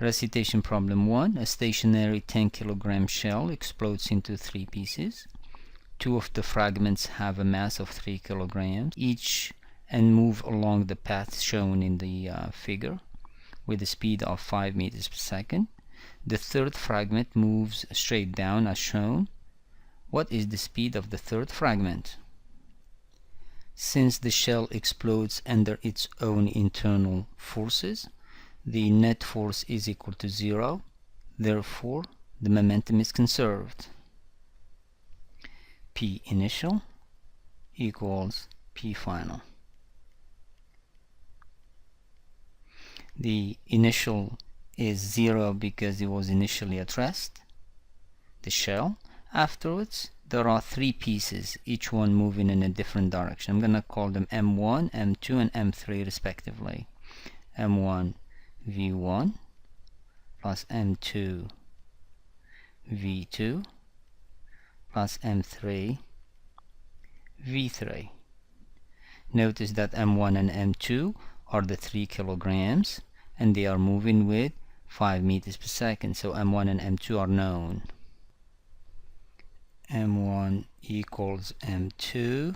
Recitation problem 1. A stationary 10 kilogram shell explodes into 3 pieces. 2 of the fragments have a mass of 3 kilograms each and move along the path shown in the figure with a speed of 5 meters per second. The third fragment moves straight down as shown. What is the speed of the third fragment? Since the shell explodes under its own internal forces, the net force is equal to 0. Therefore, the momentum is conserved. P initial equals P final. The initial is 0 because it was initially at rest, the shell. Afterwards, there are 3 pieces, each one moving in a different direction. I'm going to call them M1, M2, and M3 respectively. M1 V1 plus M2 V2 plus M3 V3. Notice that M1 and M2 are the 3 kilograms and they are moving with 5 meters per second, so M1 and M2 are known. M1 equals M2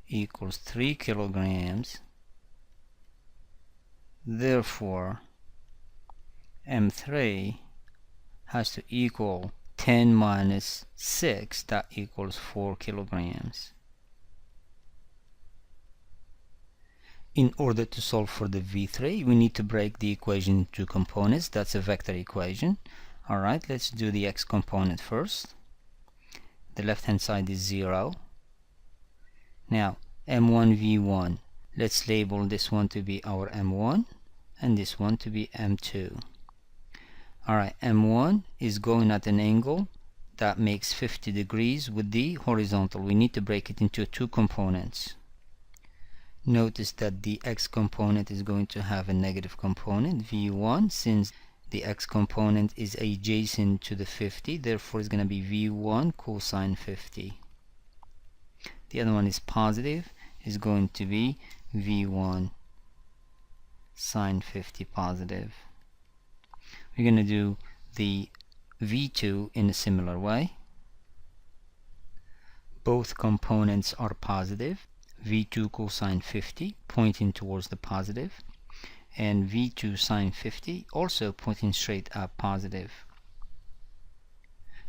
equals 3 kilograms. Therefore, M3 has to equal 10 minus 6, that equals 4 kilograms. In order to solve for the V3, we need to break the equation into 2 components. That's a vector equation. Alright, let's do the x component first. The left hand side is 0. Now, M1 V1. Let's label this one to be our M1 and this one to be M2. Alright, M1 is going at an angle that makes 50 degrees with the horizontal. We need to break it into 2 components. Notice that the x component is going to have a negative component, V1, since the x component is adjacent to the 50, therefore it's going to be V1 cosine 50. The other one is positive, is going to be V1 sine 50 positive. We're going to do the V2 in a similar way. Both components are positive. V2 cosine 50 pointing towards the positive, and V2 sine 50 also pointing straight up positive.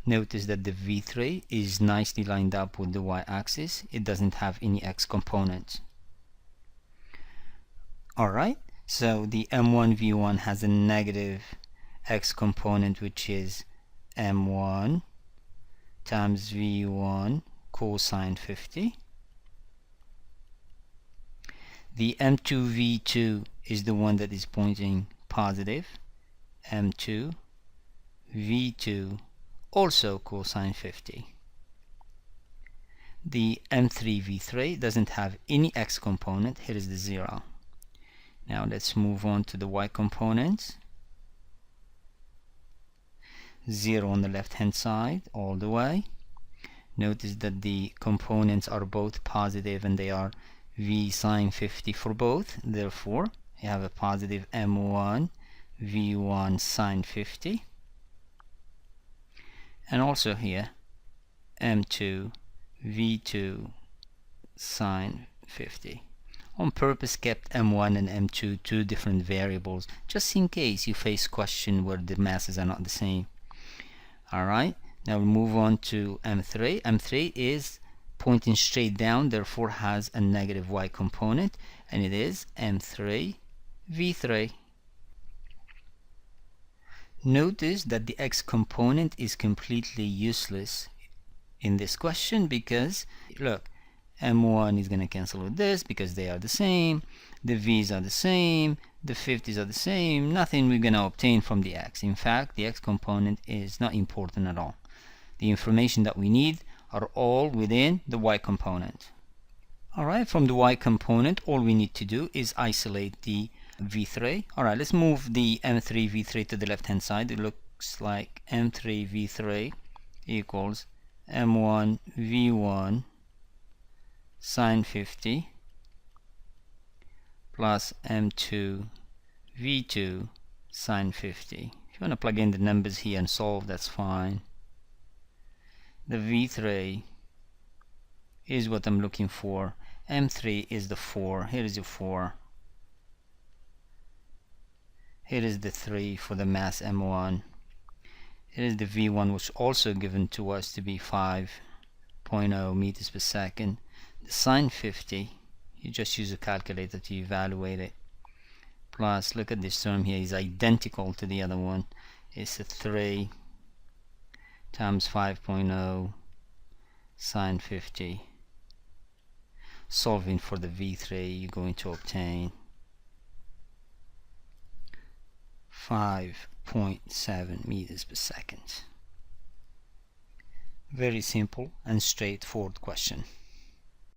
Notice that the V3 is nicely lined up with the y-axis. It doesn't have any x component. Alright, so the M1 V1 has a negative x component, which is M1 times V1 cosine 50. The M2 V2 is the one that is pointing positive. M2 V2 also cosine 50. The M3 V3 doesn't have any x component. Here is the 0. Now let's move on to the y components. 0 on the left hand side all the way. Notice that the components are both positive and they are V sine 50 for both. Therefore, you have a positive M1 V1 sine 50. And also here, M2 V2 sine 50. On purpose kept M1 and M2 two different variables, just in case you face question where the masses are not the same. Alright, now we move on to M3. M3 is pointing straight down, therefore has a negative y component, and it is M3 V3. Notice that the x component is completely useless in this question because, look, M1 is going to cancel with this because they are the same, the v's are the same, the 50s are the same, nothing we're going to obtain from the x. In fact, the x component is not important at all. The information that we need are all within the y component. Alright, from the y component, all we need to do is isolate the V3. Alright, let's move the M3 V3 to the left hand side. It looks like M3 V3 equals M1 V1 sine 50 plus M2 V2 sine 50. If you want to plug in the numbers here and solve, that's fine. The V3 is what I'm looking for. M3 is the 4. Here is the 4. Here is the 3 for the mass M1. Here is the V1, which also given to us to be 5.0 meters per second. The sine 50, you just use a calculator to evaluate it. Plus, look at this term here, is identical to the other one. It's a 3 times 5.0 sine 50. Solving for the V3, you're going to obtain 5.7 meters per second. Very simple and straightforward question.